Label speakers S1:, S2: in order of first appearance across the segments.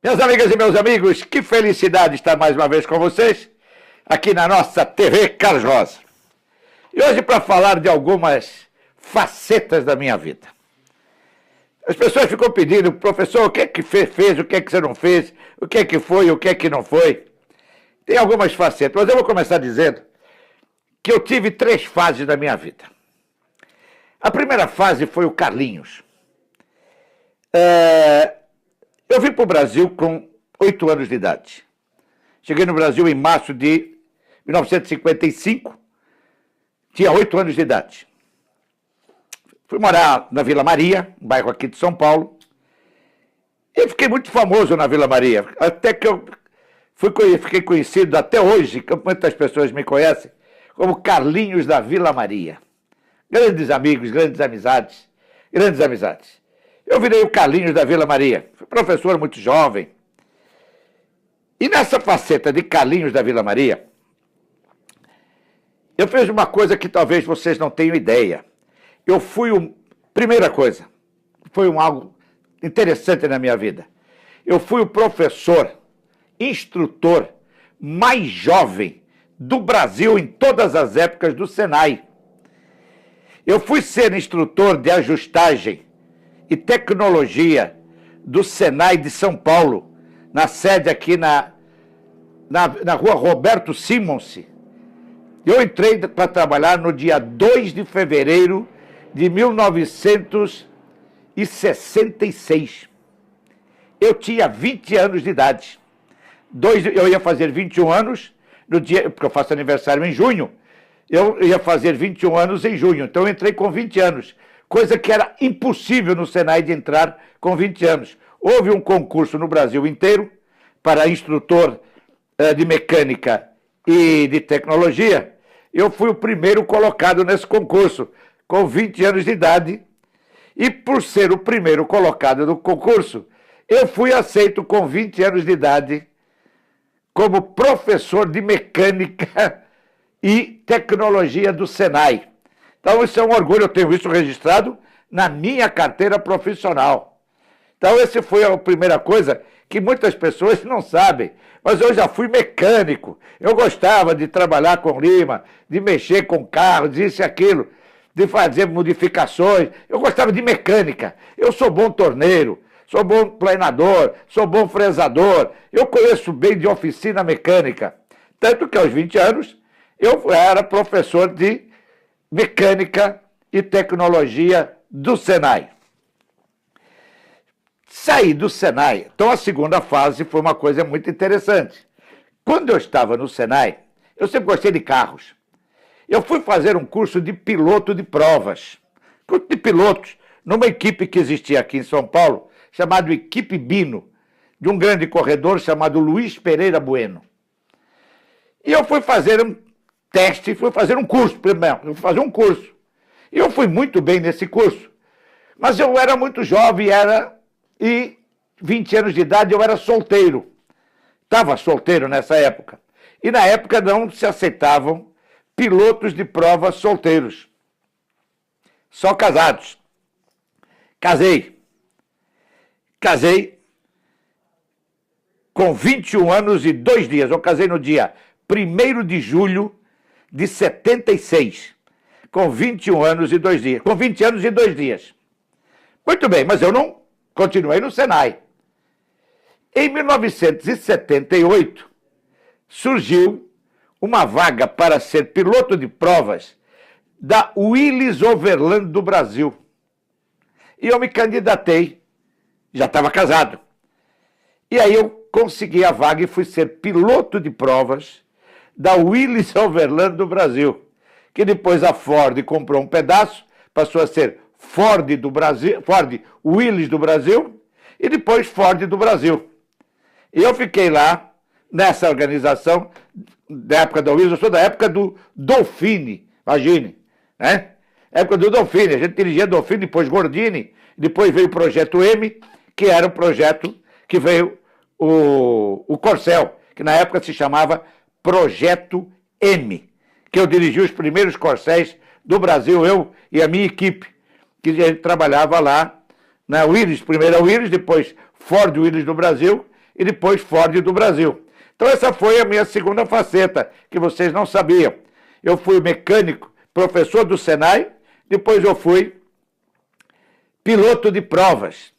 S1: Minhas amigas e meus amigos, que felicidade estar mais uma vez com vocês, aqui na nossa TV Carlos Rosa. E hoje para falar de algumas facetas da minha vida. As pessoas ficam pedindo, professor, o que é que fez, o que é que você não fez, o que é que foi, o que é que não foi. Tem algumas facetas, mas eu vou começar dizendo que eu tive 3 fases da minha vida. A primeira fase foi o Carlinhos. Eu vim para o Brasil com 8 anos de idade. Cheguei no Brasil em março de 1955, tinha 8 anos de idade. Fui morar na Vila Maria, um bairro aqui de São Paulo, e fiquei muito famoso na Vila Maria, até que eu fiquei conhecido até hoje, muitas pessoas me conhecem, como Carlinhos da Vila Maria. Grandes amigos, grandes amizades, grandes amizades. Eu virei o Carlinhos da Vila Maria, fui professor muito jovem. E nessa faceta de Carlinhos da Vila Maria, eu fiz uma coisa que talvez vocês não tenham ideia. Eu fui primeira coisa, foi algo interessante na minha vida. Eu fui o professor, instrutor mais jovem do Brasil em todas as épocas do Senai. Eu fui ser instrutor de ajustagem e tecnologia do Senai de São Paulo, na sede aqui na rua Roberto Simonsi. Eu entrei para trabalhar no dia 2 de fevereiro de 1966. Eu tinha 20 anos de idade. Eu ia fazer 21 anos, no dia, porque eu faço aniversário em junho, eu ia fazer 21 anos em junho, então eu entrei com 20 anos, coisa que era impossível no Senai de entrar com 20 anos. Houve um concurso no Brasil inteiro para instrutor de mecânica e de tecnologia. Eu fui o primeiro colocado nesse concurso, com 20 anos de idade, e por ser o primeiro colocado no concurso, eu fui aceito com 20 anos de idade como professor de mecânica e tecnologia do Senai. Então isso é um orgulho, eu tenho isso registrado na minha carteira profissional. Então essa foi a primeira coisa que muitas pessoas não sabem, mas eu já fui mecânico, eu gostava de trabalhar com lima, de mexer com carros, isso e aquilo, de fazer modificações, eu gostava de mecânica, eu sou bom torneiro, sou bom planador, sou bom fresador, eu conheço bem de oficina mecânica, tanto que aos 20 anos eu era professor de mecânica e tecnologia do Senai. Saí do Senai, então a segunda fase foi uma coisa muito interessante. Quando eu estava no Senai, eu sempre gostei de carros. Eu fui fazer um curso de piloto de provas, curso de pilotos, numa equipe que existia aqui em São Paulo, chamada Equipe Bino, de um grande corredor chamado Luiz Pereira Bueno. E eu fui fazer um teste, fui fazer um curso primeiro, E eu fui muito bem nesse curso, mas eu era muito jovem, e 20 anos de idade eu era solteiro. Estava solteiro nessa época. E na época não se aceitavam pilotos de prova solteiros. Só casados. Casei com 21 anos e 2 dias. Eu casei no dia 1º de julho de 76. Com 21 anos e 2 dias. Com 20 anos e 2 dias. Muito bem, mas eu não continuei no Senai. Em 1978, surgiu uma vaga para ser piloto de provas da Willys Overland do Brasil. E eu me candidatei, já estava casado. E aí eu consegui a vaga e fui ser piloto de provas da Willys Overland do Brasil, que depois a Ford comprou um pedaço, passou a ser Ford Willys do Brasil, e depois Ford do Brasil. E eu fiquei lá, nessa organização, da época da Willys, eu sou da época do Dolphine, imagine, né? Época do Dolphine, a gente dirigia Dolphine, depois Gordini, depois veio o Projeto M, que era o projeto que veio o Corcel, que na época se chamava Projeto M, que eu dirigi os primeiros Corcéis do Brasil, eu e a minha equipe, que a gente trabalhava lá na Willys, primeiro a Willys, depois Ford Willys do Brasil, e depois Ford do Brasil. Então essa foi a minha segunda faceta, que vocês não sabiam. Eu fui mecânico, professor do Senai, depois eu fui piloto de provas.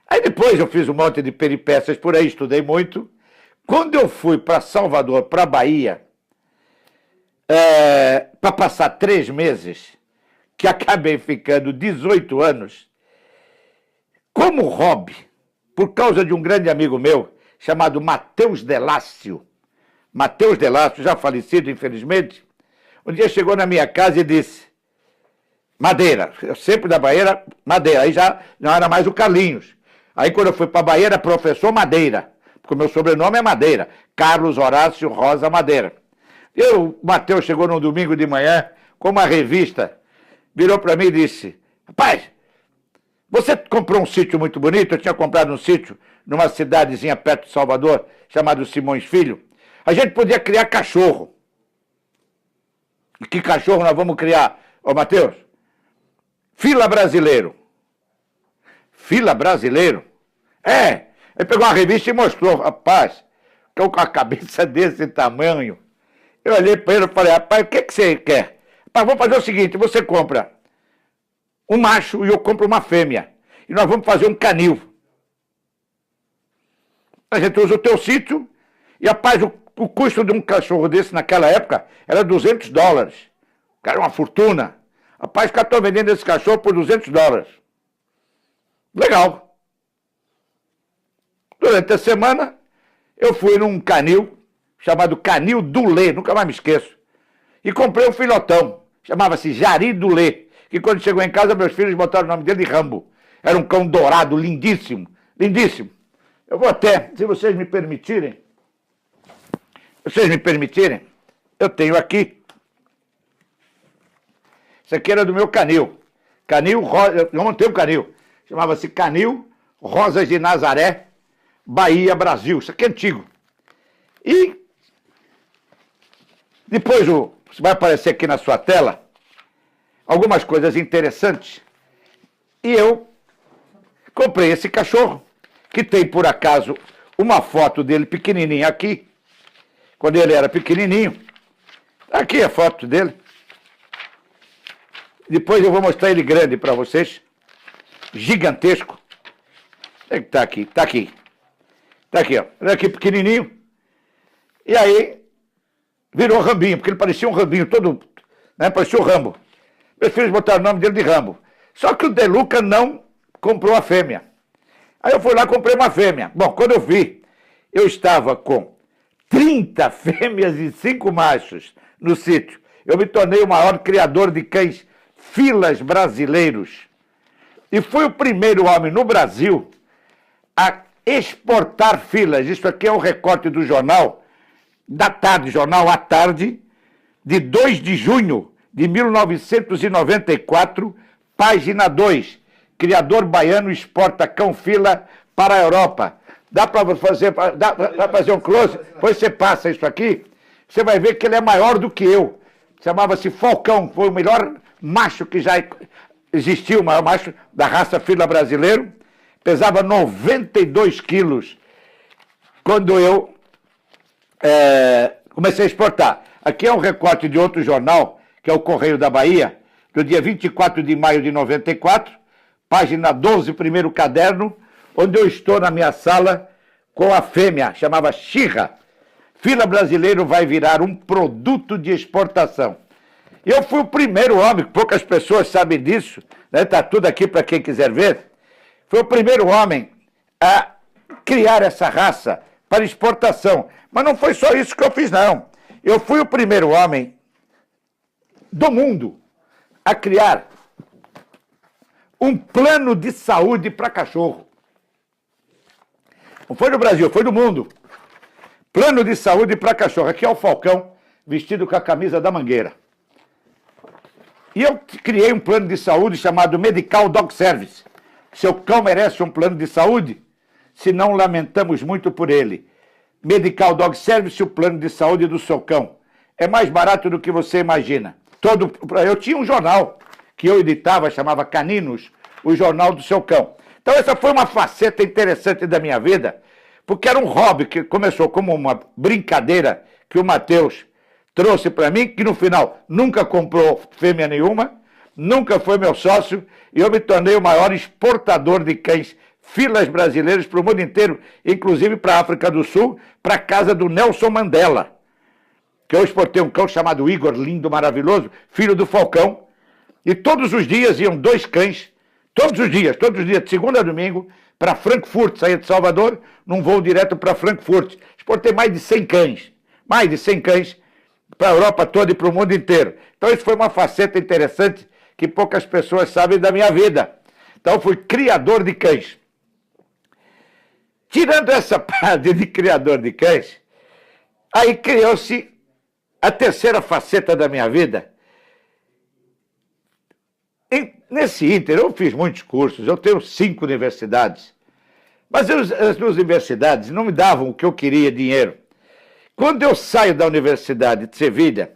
S1: Aí depois eu fiz um monte de peripécias por aí, estudei muito. Quando eu fui para Salvador, para Bahia, para passar 3 meses, que acabei ficando 18 anos, como hobby, por causa de um grande amigo meu, chamado Matheus Delácio. Matheus Delácio, já falecido, infelizmente, um dia chegou na minha casa e disse: Madeira, eu sempre da Bahia era Madeira, aí já não era mais o Carlinhos. Aí quando eu fui para a Bahia era professor Madeira, porque o meu sobrenome é Madeira, Carlos Horácio Rosa Madeira. E o Matheus chegou num domingo de manhã com uma revista, virou para mim e disse: rapaz, você comprou um sítio muito bonito, eu tinha comprado um sítio numa cidadezinha perto de Salvador, chamado Simões Filho. A gente podia criar cachorro. E que cachorro nós vamos criar? Ô, Matheus, fila brasileiro. Fila brasileiro? É. Ele pegou uma revista e mostrou, rapaz, estou com a cabeça desse tamanho. Eu olhei para ele e falei: rapaz, o que você quer? Rapaz, vamos fazer o seguinte, você compra um macho e eu compro uma fêmea. E nós vamos fazer um canil. A gente usa o teu sítio e, rapaz, o custo de um cachorro desse naquela época era $200. Cara, uma fortuna. Rapaz, os caras estão vendendo esse cachorro por $200. Legal. Durante a semana, eu fui num canil chamado Canil Dulê, nunca mais me esqueço. E comprei um filhotão, chamava-se Jari Dulê, que quando chegou em casa, meus filhos botaram o nome dele de Rambo. Era um cão dourado, lindíssimo, lindíssimo. Eu vou até, se vocês me permitirem, eu tenho aqui. Isso aqui era do meu canil. Canil, eu montei um canil. Chamava-se Canil Rosas de Nazaré, Bahia, Brasil. Isso aqui é antigo. E depois vai aparecer aqui na sua tela algumas coisas interessantes. E eu comprei esse cachorro, que tem, por acaso, uma foto dele pequenininho aqui, quando ele era pequenininho. Aqui a foto dele. Depois eu vou mostrar ele grande para vocês. Gigantesco. Onde é que tá aqui? Tá aqui. Tá aqui, ó. Ele aqui pequenininho. E aí, virou Rambinho, porque ele parecia um Rambinho, todo, né? Parecia o Rambo. Meus filhos botaram o nome dele de Rambo. Só que o Deluca não comprou a fêmea. Aí eu fui lá e comprei uma fêmea. Bom, quando eu vi, eu estava com 30 fêmeas e 5 machos no sítio. Eu me tornei o maior criador de cães filas brasileiros. E fui o primeiro homem no Brasil a exportar filas. Isso aqui é um recorte do jornal, da tarde, jornal à tarde, de 2 de junho de 1994, página 2. Criador baiano exporta cão fila para a Europa. Dá para fazer um close? Depois você passa isso aqui, você vai ver que ele é maior do que eu. Chamava-se Falcão, foi o melhor macho que já existiu, o maior macho da raça fila brasileiro. Pesava 92 quilos quando eu comecei a exportar. Aqui é um recorte de outro jornal, que é o Correio da Bahia, do dia 24 de maio de 94, página 12, primeiro caderno, onde eu estou na minha sala com a fêmea, chamava Xirra. Fila brasileiro vai virar um produto de exportação. E eu fui o primeiro homem, poucas pessoas sabem disso, né? Está tudo aqui para quem quiser ver. Fui o primeiro homem a criar essa raça para exportação. Mas não foi só isso que eu fiz, não. Eu fui o primeiro homem do mundo a criar um plano de saúde para cachorro. Não foi do Brasil, foi do mundo. Plano de saúde para cachorro. Aqui é o Falcão, vestido com a camisa da Mangueira. E eu criei um plano de saúde chamado Medical Dog Service. Seu cão merece um plano de saúde? Se não, lamentamos muito por ele. Medical Dog Service, o plano de saúde do seu cão. É mais barato do que você imagina. Eu tinha um jornal que eu editava, chamava Caninos, o jornal do seu cão. Então essa foi uma faceta interessante da minha vida, porque era um hobby que começou como uma brincadeira que o Matheus trouxe para mim, que no final nunca comprou fêmea nenhuma, nunca foi meu sócio, e eu me tornei o maior exportador de cães filas brasileiros para o mundo inteiro, inclusive para a África do Sul, para a casa do Nelson Mandela, que eu exportei um cão chamado Igor, lindo, maravilhoso, filho do Falcão, e todos os dias iam 2 cães, todos os dias, de segunda a domingo, para Frankfurt, saía de Salvador, num voo direto para Frankfurt. Exportei mais de 100 cães para a Europa toda e para o mundo inteiro. Então isso foi uma faceta interessante que poucas pessoas sabem da minha vida. Então eu fui criador de cães. Tirando essa parte de criador de cães, aí criou-se a terceira faceta da minha vida. Nesse ínter, eu fiz muitos cursos, eu tenho 5 universidades, mas as universidades não me davam o que eu queria, dinheiro. Quando eu saio da Universidade de Sevilha,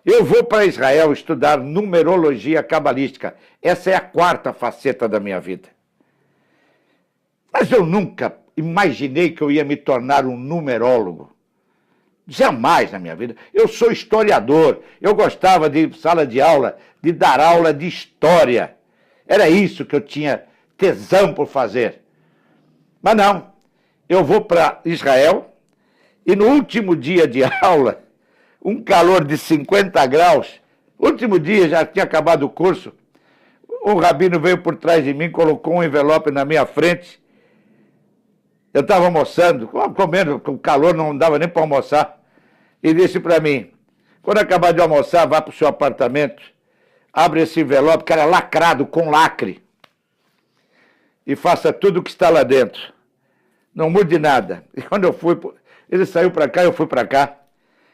S1: eu vou para Israel estudar numerologia cabalística. Essa é a 4ª faceta da minha vida. Mas eu nunca imaginei que eu ia me tornar um numerólogo. Jamais na minha vida. Eu sou historiador, eu gostava de sala de aula, de dar aula de história. Era isso que eu tinha tesão por fazer. Mas não, eu vou para Israel e no último dia de aula, um calor de 50 graus, último dia, já tinha acabado o curso, o rabino veio por trás de mim, colocou um envelope na minha frente. Eu estava almoçando, comendo, com o calor não dava nem para almoçar, e disse para mim, quando acabar de almoçar, vá para o seu apartamento, abre esse envelope, que era lacrado com lacre, e faça tudo o que está lá dentro. Não mude nada. E quando eu fui, ele saiu para cá, eu fui para cá.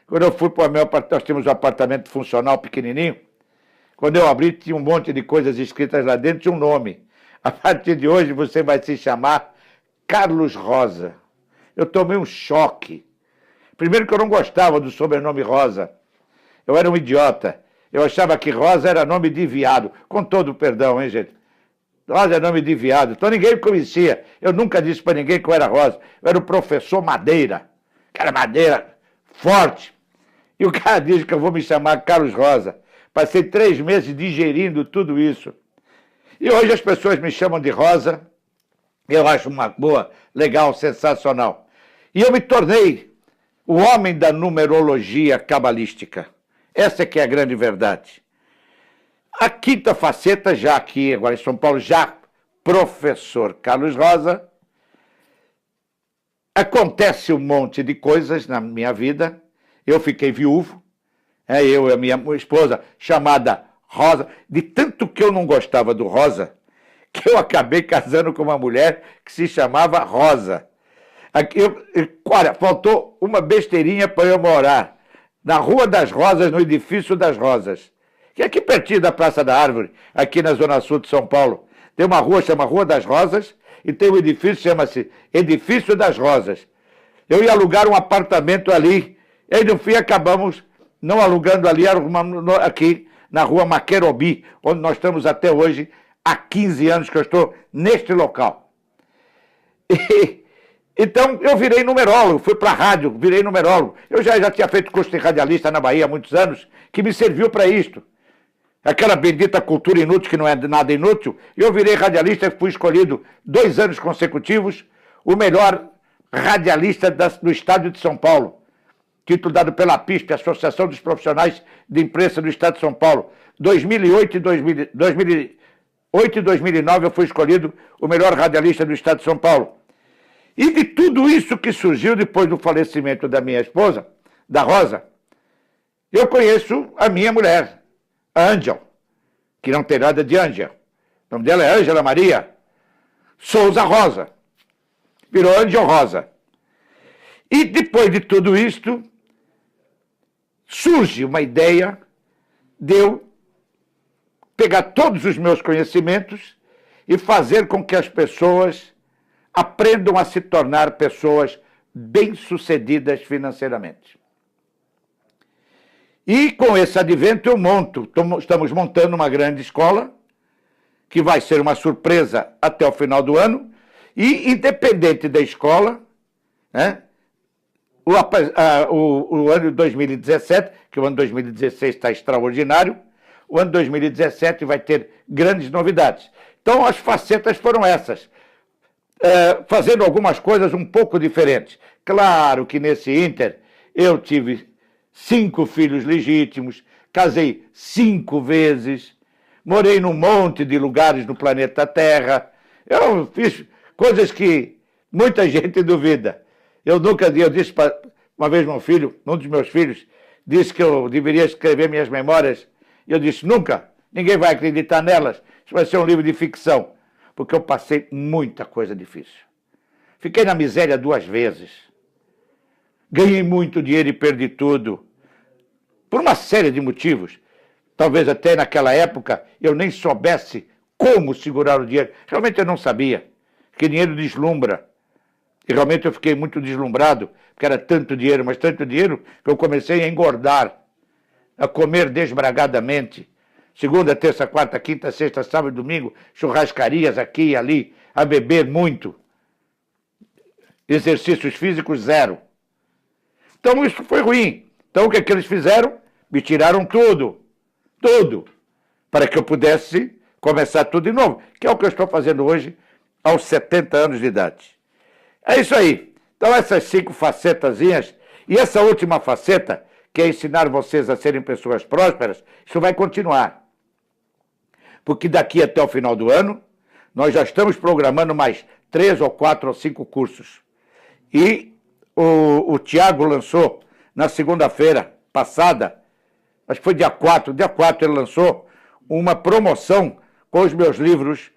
S1: Quando eu fui para o meu apartamento, nós tínhamos um apartamento funcional pequenininho, quando eu abri, tinha um monte de coisas escritas lá dentro, tinha um nome. A partir de hoje você vai se chamar Carlos Rosa. Eu tomei um choque. Primeiro que eu não gostava do sobrenome Rosa. Eu era um idiota. Eu achava que Rosa era nome de viado. Com todo o perdão, hein, gente? Rosa é nome de viado. Então ninguém me conhecia. Eu nunca disse para ninguém que eu era Rosa. Eu era o professor Madeira. Cara, Madeira, forte. E o cara diz que eu vou me chamar Carlos Rosa. Passei 3 meses digerindo tudo isso. E hoje as pessoas me chamam de Rosa. Eu acho uma boa, legal, sensacional. E eu me tornei o homem da numerologia cabalística. Essa é que é a grande verdade. A 5ª faceta, já aqui, agora em São Paulo, já professor Carlos Rosa, acontece um monte de coisas na minha vida. Eu fiquei viúvo, eu e a minha esposa, chamada Rosa, de tanto que eu não gostava do Rosa, que eu acabei casando com uma mulher que se chamava Rosa. Olha, faltou uma besteirinha para eu morar na Rua das Rosas, no Edifício das Rosas, que é aqui pertinho da Praça da Árvore, aqui na Zona Sul de São Paulo. Tem uma rua, chama Rua das Rosas, e tem um edifício, chama-se Edifício das Rosas. Eu ia alugar um apartamento ali, e aí no fim acabamos não alugando ali, aqui na Rua Maquerobi, onde nós estamos até hoje, há 15 anos que eu estou neste local. Então, eu virei numerólogo, fui para a rádio, virei numerólogo. Eu já tinha feito curso de radialista na Bahia há muitos anos, que me serviu para isto. Aquela bendita cultura inútil, que não é nada inútil. Eu virei radialista e fui escolhido 2 anos consecutivos o melhor radialista do estado de São Paulo. Título dado pela APISP, Associação dos Profissionais de Imprensa do Estado de São Paulo. 2008 e 2009 eu fui escolhido o melhor radialista do Estado de São Paulo. E de tudo isso que surgiu depois do falecimento da minha esposa, da Rosa, eu conheço a minha mulher, a Ângel, que não tem nada de Ângel. O nome dela é Ângela Maria Souza Rosa. Virou Ângel Rosa. E depois de tudo isto, surge uma ideia de eu pegar todos os meus conhecimentos e fazer com que as pessoas aprendam a se tornar pessoas bem-sucedidas financeiramente. E com esse advento estamos montando uma grande escola, que vai ser uma surpresa até o final do ano, e independente da escola, né? O ano de 2017, que o ano de 2016 está extraordinário, o ano de 2017 vai ter grandes novidades. Então, as facetas foram essas, fazendo algumas coisas um pouco diferentes. Claro que nesse ínter eu tive 5 filhos legítimos, casei 5 vezes, morei num monte de lugares no planeta Terra, eu fiz coisas que muita gente duvida. Eu disse para uma vez meu filho, um dos meus filhos, disse que eu deveria escrever minhas memórias, e eu disse, nunca, ninguém vai acreditar nelas, isso vai ser um livro de ficção, porque eu passei muita coisa difícil. Fiquei na miséria 2 vezes, ganhei muito dinheiro e perdi tudo, por uma série de motivos. Talvez até naquela época eu nem soubesse como segurar o dinheiro, realmente eu não sabia, porque dinheiro deslumbra. E realmente eu fiquei muito deslumbrado, porque era tanto dinheiro, mas tanto dinheiro, que eu comecei a engordar, a comer desbragadamente. Segunda, terça, quarta, quinta, sexta, sábado e domingo, churrascarias aqui e ali, a beber muito. Exercícios físicos, 0. Então isso foi ruim. Então o que eles fizeram? Me tiraram tudo, para que eu pudesse começar tudo de novo, que é o que eu estou fazendo hoje, aos 70 anos de idade. É isso aí. Então essas 5 facetazinhas, e essa última faceta, que é ensinar vocês a serem pessoas prósperas, isso vai continuar. Porque daqui até o final do ano, nós já estamos programando mais 3 ou 4 ou 5 cursos. E o Tiago lançou, na segunda-feira passada, acho que foi dia 4 ele lançou uma promoção com os meus livros,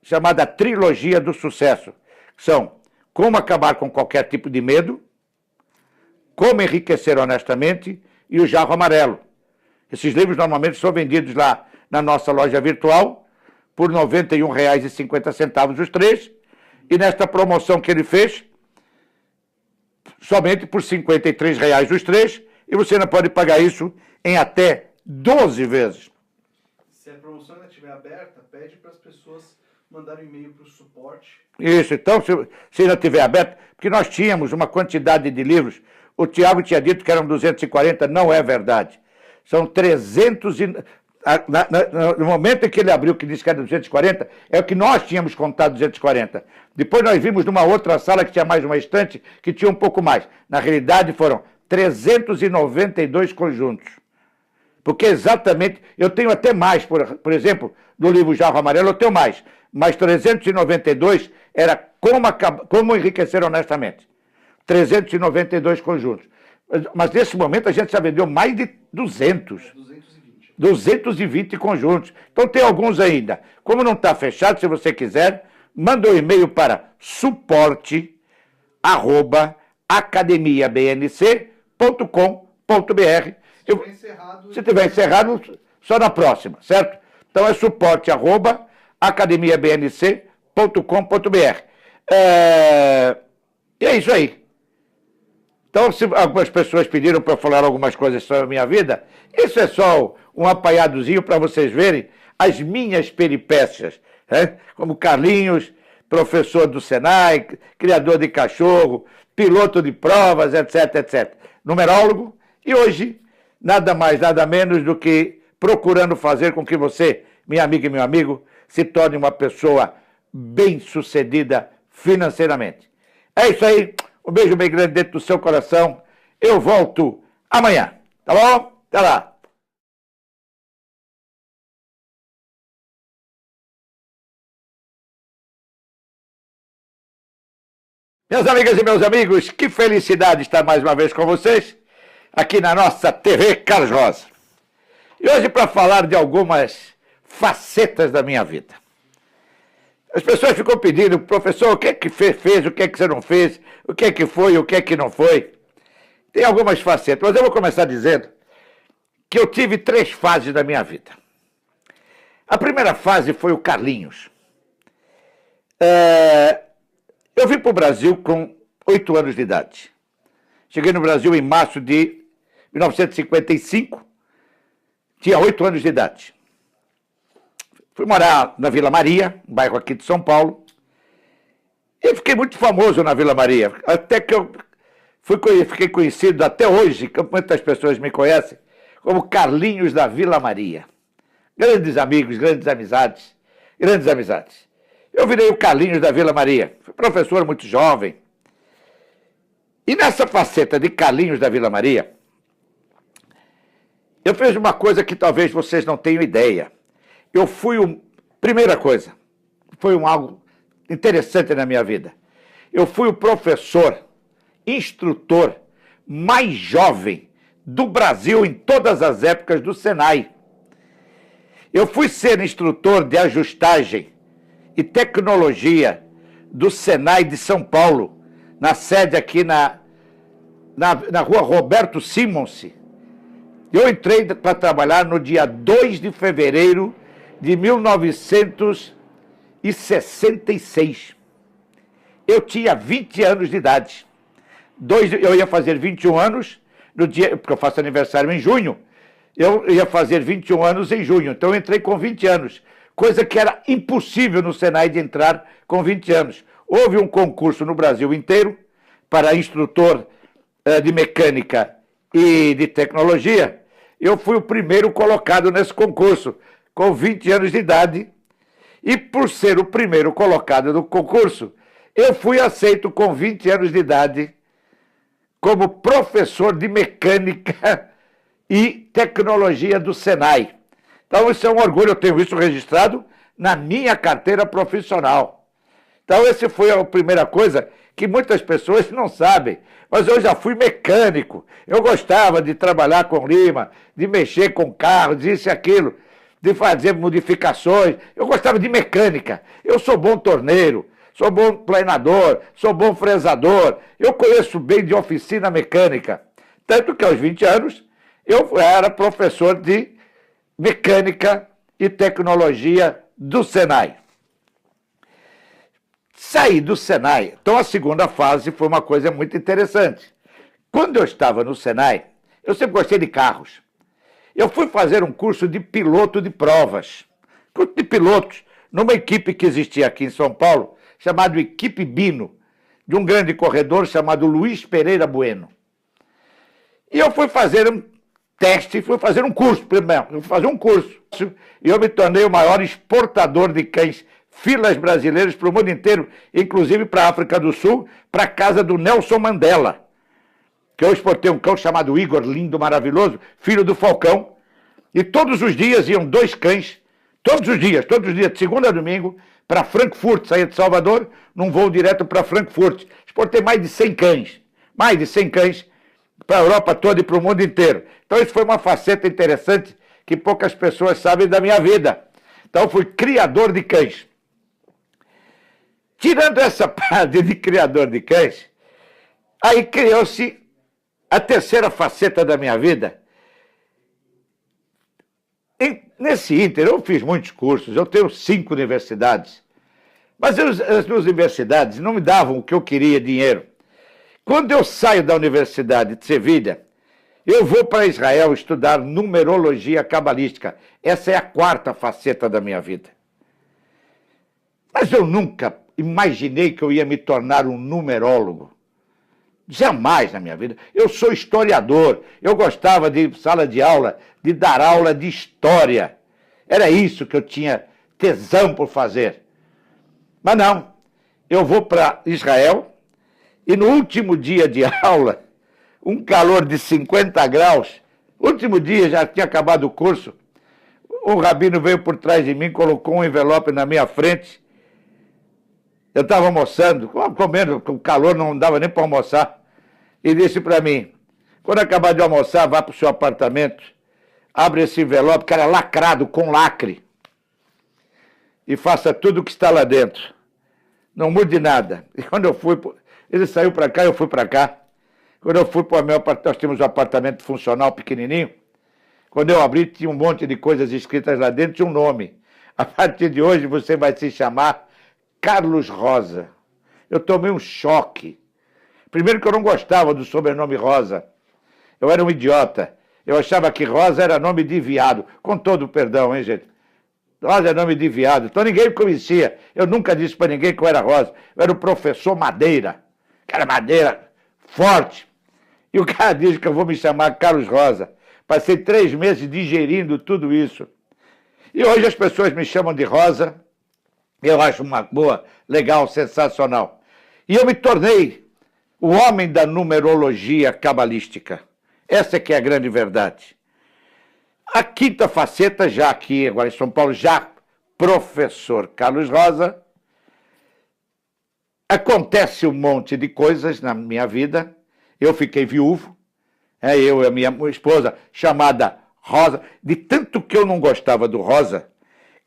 S1: chamada Trilogia do Sucesso. São Como Acabar com Qualquer Tipo de Medo, Como Enriquecer Honestamente e O Jarro Amarelo. Esses livros normalmente são vendidos lá na nossa loja virtual por R$ 91,50 os 3, e nesta promoção que ele fez, somente por R$ 53,00 os 3, e você não pode pagar isso em até 12 vezes.
S2: Se a promoção ainda estiver aberta, pede para as pessoas mandarem e-mail para o suporte.
S1: Isso, então, se ainda estiver aberto, porque nós tínhamos uma quantidade de livros, o Tiago tinha dito que eram 240, não é verdade. São 300 e... No momento em que ele abriu, que disse que era 240, é o que nós tínhamos contado 240. Depois nós vimos numa outra sala que tinha mais uma estante, que tinha um pouco mais. Na realidade foram 392 conjuntos. Porque exatamente, eu tenho até mais, por exemplo, do livro Jarro Amarelo eu tenho mais, mas 392 era Como Enriquecer Honestamente. 392 conjuntos. Mas nesse momento a gente já vendeu mais de 200. 220 conjuntos. Então tem alguns ainda. Como não está fechado, se você quiser, manda um e-mail para suporte@academiabnc.com.br. Se tiver encerrado, só na próxima, certo? Então é suporte@academiabnc.com.br. E é isso aí. Então, se algumas pessoas pediram para eu falar algumas coisas sobre a minha vida, isso é só um apanhadozinho para vocês verem as minhas peripécias, né? Como Carlinhos, professor do Senai, criador de cachorro, piloto de provas, etc, etc. Numerólogo, e hoje, nada mais, nada menos do que procurando fazer com que você, minha amiga e meu amigo, se torne uma pessoa bem-sucedida financeiramente. É isso aí. Um beijo bem grande dentro do seu coração. Eu volto amanhã. Tá bom? Até lá. Minhas amigas e meus amigos, que felicidade estar mais uma vez com vocês aqui na nossa TV Carlos Rosa. E hoje para falar de algumas facetas da minha vida. As pessoas ficam pedindo, professor, o que é que fez, o que é que você não fez, o que é que foi, o que é que não foi. Tem algumas facetas, mas eu vou começar dizendo que eu tive 3 fases da minha vida. A primeira fase foi o Carlinhos. Eu vim para o Brasil com 8 anos de idade. Cheguei no Brasil em março de 1955, tinha 8 anos de idade. Fui morar na Vila Maria, um bairro aqui de São Paulo. E fiquei muito famoso na Vila Maria, até que eu fiquei conhecido até hoje, que muitas pessoas me conhecem, como Carlinhos da Vila Maria. Grandes amigos, grandes amizades, grandes amizades. Eu virei o Carlinhos da Vila Maria, fui professor muito jovem. E nessa faceta de Carlinhos da Vila Maria, eu fiz uma coisa que talvez vocês não tenham ideia. Eu fui primeira coisa, foi algo interessante na minha vida. Eu fui o professor, instrutor mais jovem do Brasil em todas as épocas do Senai. Eu fui ser instrutor de ajustagem e tecnologia do Senai de São Paulo, na sede aqui na rua Roberto Simonsi. Eu entrei para trabalhar no dia 2 de fevereiro de 1966. Eu tinha 20 anos de idade. Eu ia fazer 21 anos no dia, porque eu faço aniversário em junho. Eu ia fazer 21 anos em junho, então eu entrei com 20 anos, coisa que era impossível no Senai de entrar com 20 anos. Houve um concurso no Brasil inteiro para instrutor de mecânica e de tecnologia. Eu fui o primeiro colocado nesse concurso, com 20 anos de idade, e por ser o primeiro colocado no concurso, eu fui aceito com 20 anos de idade como professor de mecânica e tecnologia do Senai. Então isso é um orgulho, eu tenho isso registrado na minha carteira profissional. Então essa foi a primeira coisa que muitas pessoas não sabem, mas eu já fui mecânico, eu gostava de trabalhar com lima, de mexer com carros, isso e aquilo, de fazer modificações, eu gostava de mecânica, eu sou bom torneiro, sou bom planador, sou bom fresador, eu conheço bem de oficina mecânica, tanto que aos 20 anos eu era professor de mecânica e tecnologia do Senai. Saí do Senai, então a segunda fase foi uma coisa muito interessante. Quando eu estava no Senai, eu sempre gostei de carros. Eu fui fazer um curso de piloto de provas, curso de pilotos, numa equipe que existia aqui em São Paulo, chamado Equipe Bino, de um grande corredor chamado Luiz Pereira Bueno. E eu fui fazer um teste, fui fazer um curso primeiro, e eu me tornei o maior exportador de cães filas brasileiros para o mundo inteiro, inclusive para a África do Sul, para a casa do Nelson Mandela, que eu exportei um cão chamado Igor, lindo, maravilhoso, filho do Falcão, e todos os dias iam 2 cães, todos os dias, de segunda a domingo, para Frankfurt, saía de Salvador, num voo direto para Frankfurt. Exportei mais de 100 cães para a Europa toda e para o mundo inteiro. Então isso foi uma faceta interessante que poucas pessoas sabem da minha vida. Então eu fui criador de cães. Tirando essa parte de criador de cães, aí criou-se a terceira faceta da minha vida. Nesse ínter, eu fiz muitos cursos, eu tenho 5 universidades, mas as universidades não me davam o que eu queria, dinheiro. Quando eu saio da Universidade de Sevilha, eu vou para Israel estudar numerologia cabalística. Essa é a 4ª faceta da minha vida. Mas eu nunca imaginei que eu ia me tornar um numerólogo. Jamais na minha vida. Eu sou historiador, eu gostava de sala de aula, de dar aula de história. Era isso que eu tinha tesão por fazer. Mas não, eu vou para Israel e no último dia de aula, um calor de 50 graus, último dia, já tinha acabado o curso, um rabino veio por trás de mim, colocou um envelope na minha frente. Eu estava almoçando, comendo, o calor não dava nem para almoçar, e disse para mim, quando acabar de almoçar, vá para o seu apartamento, abre esse envelope, que era lacrado com lacre, e faça tudo o que está lá dentro. Não mude nada. E quando eu fui, ele saiu para cá, eu fui para cá. Quando eu fui para o meu apartamento, nós tínhamos um apartamento funcional pequenininho, quando eu abri, tinha um monte de coisas escritas lá dentro, tinha um nome. A partir de hoje, você vai se chamar Carlos Rosa. Eu tomei um choque. Primeiro que eu não gostava do sobrenome Rosa. Eu era um idiota. Eu achava que Rosa era nome de viado. Com todo o perdão, hein, gente? Rosa é nome de viado. Então ninguém me conhecia. Eu nunca disse para ninguém que eu era Rosa. Eu era o professor Madeira. Cara, Madeira forte. E o cara diz que eu vou me chamar Carlos Rosa. Passei 3 meses digerindo tudo isso. E hoje as pessoas me chamam de Rosa. Eu acho uma boa, legal, sensacional. E eu me tornei o homem da numerologia cabalística. Essa é que é a grande verdade. A quinta faceta, já aqui agora em São Paulo, já professor Carlos Rosa, acontece um monte de coisas na minha vida. Eu fiquei viúvo, eu e a minha esposa, chamada Rosa, de tanto que eu não gostava do Rosa,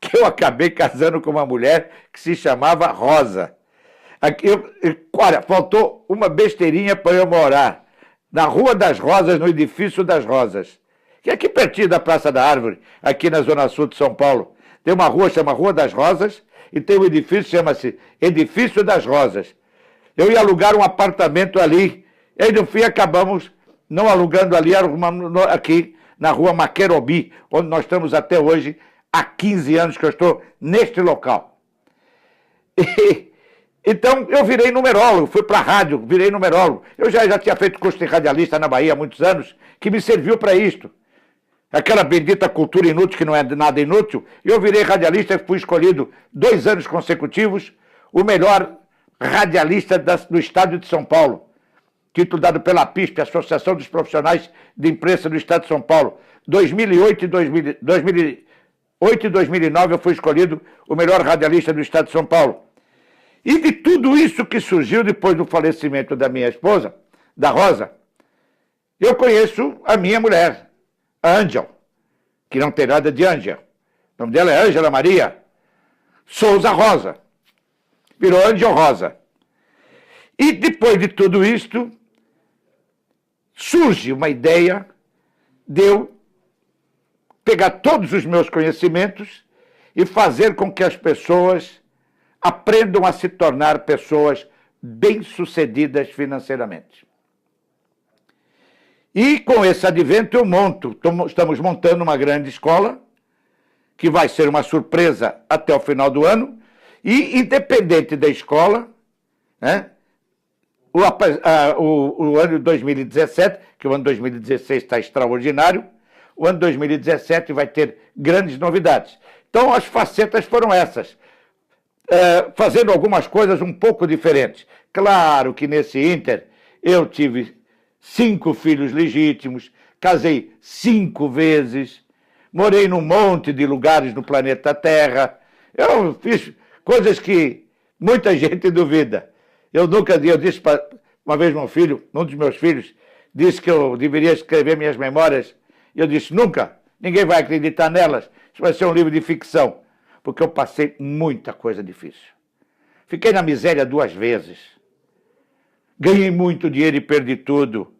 S1: que eu acabei casando com uma mulher que se chamava Rosa. Olha, faltou uma besteirinha para eu morar na Rua das Rosas, no Edifício das Rosas, que é aqui pertinho da Praça da Árvore, aqui na Zona Sul de São Paulo. Tem uma rua que chama Rua das Rosas e tem um edifício que chama-se Edifício das Rosas. Eu ia alugar um apartamento ali, e aí no fim acabamos não alugando ali, aqui na Rua Maquerobi, onde nós estamos até hoje, há 15 anos que eu estou neste local. Então, eu virei numerólogo, fui para a rádio, virei numerólogo. Eu já tinha feito curso de radialista na Bahia há muitos anos, que me serviu para isto. Aquela bendita cultura inútil que não é nada inútil. Eu virei radialista e fui escolhido 2 anos consecutivos o melhor radialista do estado de São Paulo. Título dado pela PISP, Associação dos Profissionais de Imprensa do Estado de São Paulo. 2008 e 2009 eu fui escolhido o melhor radialista do Estado de São Paulo. E de tudo isso que surgiu depois do falecimento da minha esposa, da Rosa, eu conheço a minha mulher, a Ângel, que não tem nada de Ângel. O nome dela é Ângela Maria Souza Rosa. Virou Ângel Rosa. E depois de tudo isto, surge uma ideia de eu pegar todos os meus conhecimentos e fazer com que as pessoas aprendam a se tornar pessoas bem-sucedidas financeiramente. E com esse advento estamos montando uma grande escola, que vai ser uma surpresa até o final do ano, e independente da escola, né, o ano de 2017, que o ano de 2016 está extraordinário, o ano de 2017 vai ter grandes novidades. Então as facetas foram essas, fazendo algumas coisas um pouco diferentes. Claro que nesse ínter eu tive 5 filhos legítimos, casei 5 vezes, morei num monte de lugares no planeta Terra, eu fiz coisas que muita gente duvida. Eu disse para uma vez um dos meus filhos, disse que eu deveria escrever minhas memórias, e eu disse, nunca, ninguém vai acreditar nelas, isso vai ser um livro de ficção, porque eu passei muita coisa difícil. Fiquei na miséria 2 vezes. Ganhei muito dinheiro e perdi tudo.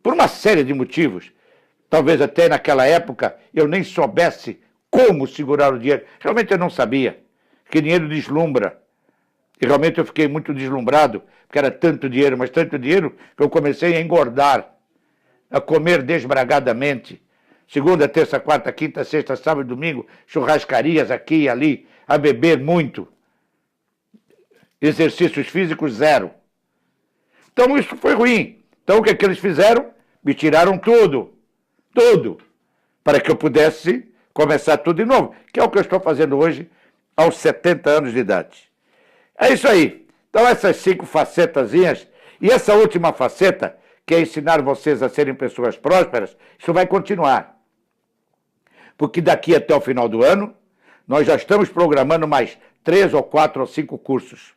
S1: Por uma série de motivos. Talvez até naquela época eu nem soubesse como segurar o dinheiro. Realmente eu não sabia. Porque dinheiro deslumbra. E realmente eu fiquei muito deslumbrado, porque era tanto dinheiro, mas tanto dinheiro que eu comecei a engordar, a comer desbragadamente. Segunda, terça, quarta, quinta, sexta, sábado e domingo, churrascarias aqui e ali, a beber muito. Exercícios físicos, 0. Então isso foi ruim. Então o que eles fizeram? Me tiraram tudo, para que eu pudesse começar tudo de novo, que é o que eu estou fazendo hoje, aos 70 anos de idade. É isso aí. Então essas 5 facetazinhas, e essa última faceta, que é ensinar vocês a serem pessoas prósperas, isso vai continuar. Porque daqui até o final do ano, nós já estamos programando mais 3 ou 4 ou 5 cursos.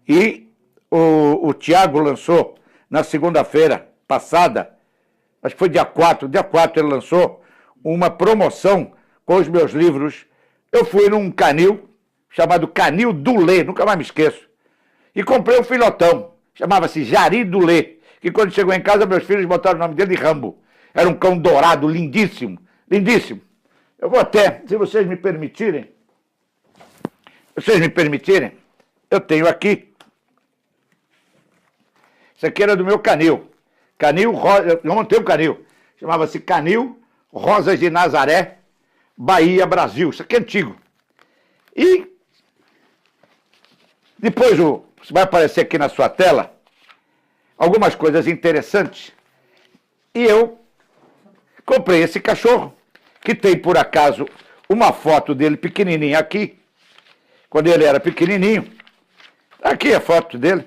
S1: E o Tiago lançou, na segunda-feira passada, acho que foi dia 4 ele lançou uma promoção com os meus livros. Eu fui num canil, chamado Canil Dulê, nunca mais me esqueço, e comprei um filhotão, chamava-se Jari Dulê, que quando chegou em casa, meus filhos botaram o nome dele de Rambo. Era um cão dourado, lindíssimo, lindíssimo. Eu vou até, se vocês me permitirem, eu tenho aqui, isso aqui era do meu canil, eu montei um canil, chamava-se Canil Rosas de Nazaré, Bahia, Brasil. Isso aqui é antigo. E depois vai aparecer aqui na sua tela algumas coisas interessantes. E eu comprei esse cachorro, que tem, por acaso, uma foto dele pequenininho aqui, quando ele era pequenininho. Aqui a foto dele.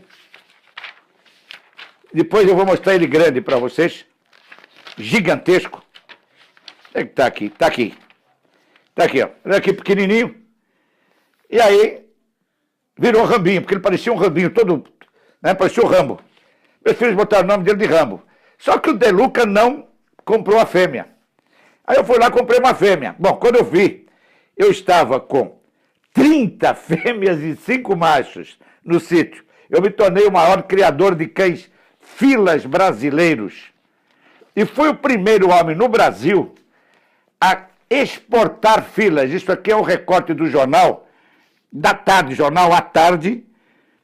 S1: Depois eu vou mostrar ele grande para vocês. Gigantesco. Onde é que tá aqui? Tá aqui. Tá aqui, ó. Ele aqui pequenininho. E aí, virou Rambinho, porque ele parecia um Rambinho, todo, né? Parecia o Rambo. Meus filhos botaram o nome dele de Rambo. Só que o De Luca não comprou a fêmea. Aí eu fui lá e comprei uma fêmea. Bom, quando eu vi, eu estava com 30 fêmeas e 5 machos no sítio. Eu me tornei o maior criador de cães filas brasileiros. E fui o primeiro homem no Brasil a exportar filas. Isso aqui é o recorte do jornal, da tarde, jornal à tarde,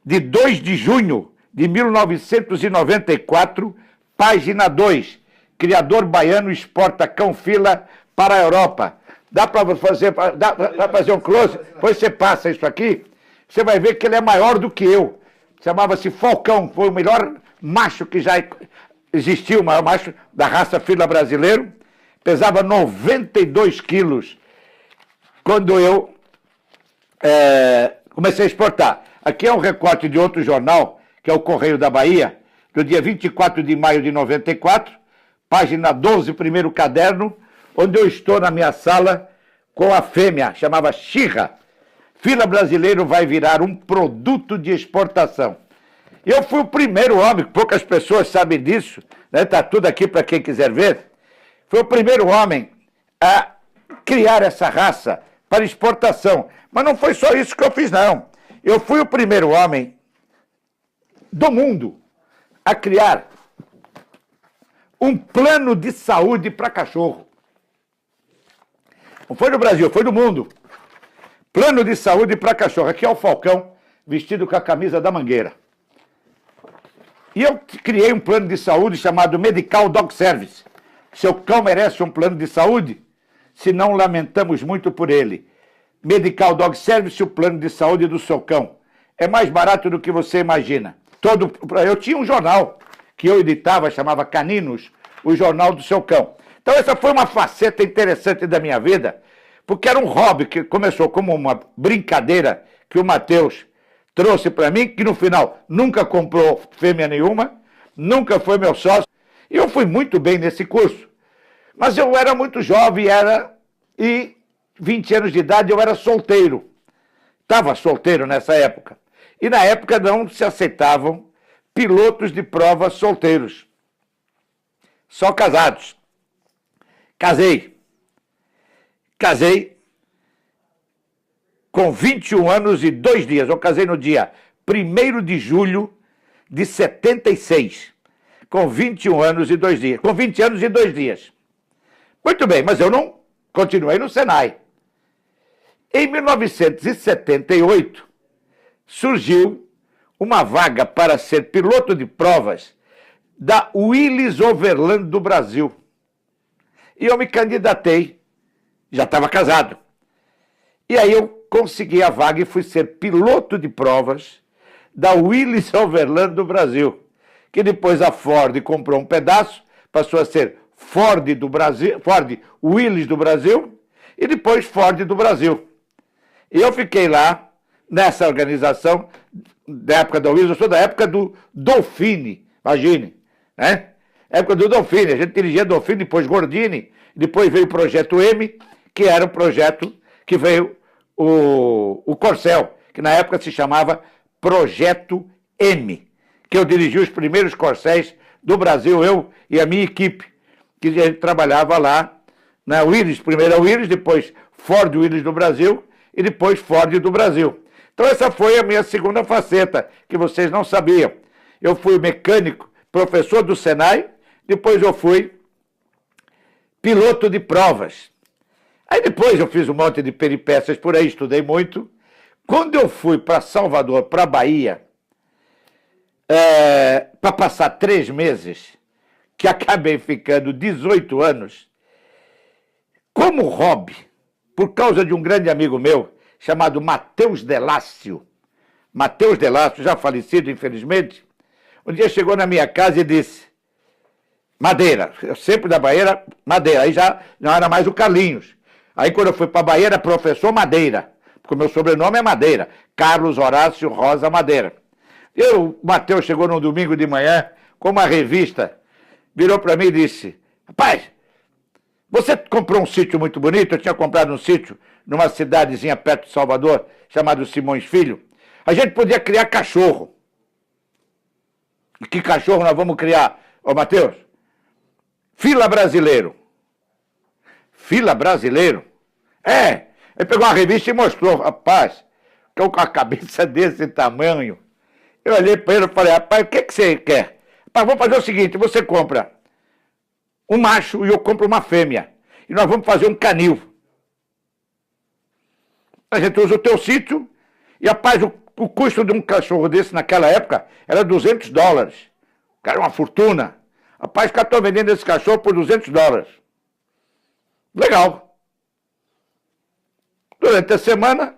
S1: de 2 de junho de 1994, página 2. Criador baiano exporta cão fila para a Europa. Dá para fazer um close? Depois você passa isso aqui, você vai ver que ele é maior do que eu. Chamava-se Falcão, foi o melhor macho que já existiu, o maior macho da raça fila brasileiro. Pesava 92 quilos quando eu comecei a exportar. Aqui é um recorte de outro jornal, que é o Correio da Bahia, do dia 24 de maio de 94, página 12, primeiro caderno, onde eu estou na minha sala com a fêmea, chamava Xirra. Fila brasileiro vai virar um produto de exportação. Eu fui o primeiro homem, poucas pessoas sabem disso, né? Tá tudo aqui para quem quiser ver. Foi o primeiro homem a criar essa raça para exportação. Mas não foi só isso que eu fiz, não. Eu fui o primeiro homem do mundo a criar um plano de saúde para cachorro. Não foi no Brasil, foi no mundo. Plano de saúde para cachorro. Aqui é o Falcão, vestido com a camisa da Mangueira. E eu criei um plano de saúde chamado Medical Dog Service. Seu cão merece um plano de saúde? Se não, lamentamos muito por ele. Medical Dog Service, o plano de saúde do seu cão. É mais barato do que você imagina. Eu tinha um jornal que eu editava, chamava Caninos, o jornal do seu cão. Então essa foi uma faceta interessante da minha vida, porque era um hobby que começou como uma brincadeira que o Matheus trouxe para mim, que no final nunca comprou fêmea nenhuma, nunca foi meu sócio, e eu fui muito bem nesse curso. Mas eu era muito jovem, e 20 anos de idade eu era solteiro. Estava solteiro nessa época. E na época não se aceitavam pilotos de prova solteiros. Só casados. Casei com 21 anos e 2 dias. Eu casei no dia 1º de julho de 76. Com 21 anos e 2 dias. Com 20 anos e 2 dias. Muito bem, mas eu não continuei no Senai. Em 1978, surgiu uma vaga para ser piloto de provas da Willys Overland do Brasil. E eu me candidatei, já estava casado. E aí eu consegui a vaga e fui ser piloto de provas da Willys Overland do Brasil, que depois a Ford comprou um pedaço, passou a ser Ford do Brasil, Ford Willys do Brasil, e depois Ford do Brasil. E eu fiquei lá, nessa organização, da época da Willys, eu sou da época do Dolphine, imagine, né? Época do Dolphine, a gente dirigia Dolphine, depois Gordini, depois veio o Projeto M, que era o projeto que veio o Corcel, que na época se chamava Projeto M, que eu dirigi os primeiros Corcéis do Brasil, eu e a minha equipe, que a gente trabalhava lá na Willys, primeiro a Willys, depois Ford Willys do Brasil e depois Ford do Brasil. Então essa foi a minha segunda faceta, que vocês não sabiam. Eu fui mecânico, professor do Senai, depois eu fui piloto de provas. Aí depois eu fiz um monte de peripécias por aí, estudei muito. Quando eu fui para Salvador, para Bahia, para passar 3 meses, que acabei ficando 18 anos, como hobby, por causa de um grande amigo meu, chamado Matheus Delácio. Matheus Delácio, já falecido, infelizmente, um dia chegou na minha casa e disse, Madeira, eu sempre da Bahia, Madeira, aí já não era mais o Carlinhos. Aí quando eu fui para a Bahia era professor Madeira, porque o meu sobrenome é Madeira, Carlos Horácio Rosa Madeira. O Matheus chegou num domingo de manhã com uma revista, virou para mim e disse, rapaz, você comprou um sítio muito bonito, eu tinha comprado um sítio numa cidadezinha perto de Salvador, chamado Simões Filho, a gente podia criar cachorro. E que cachorro nós vamos criar, ô Matheus? Fila brasileiro. Fila brasileiro? É. Ele pegou uma revista e mostrou, rapaz, com a cabeça desse tamanho. Eu olhei para ele e falei, rapaz, o que você quer? Rapaz, vamos fazer o seguinte, você compra um macho e eu compro uma fêmea. E nós vamos fazer um canil. A gente usa o teu sítio e, rapaz, o custo de um cachorro desse naquela época era $200. Cara, uma fortuna. Rapaz, os caras estão vendendo esse cachorro por $200. Legal. Durante a semana,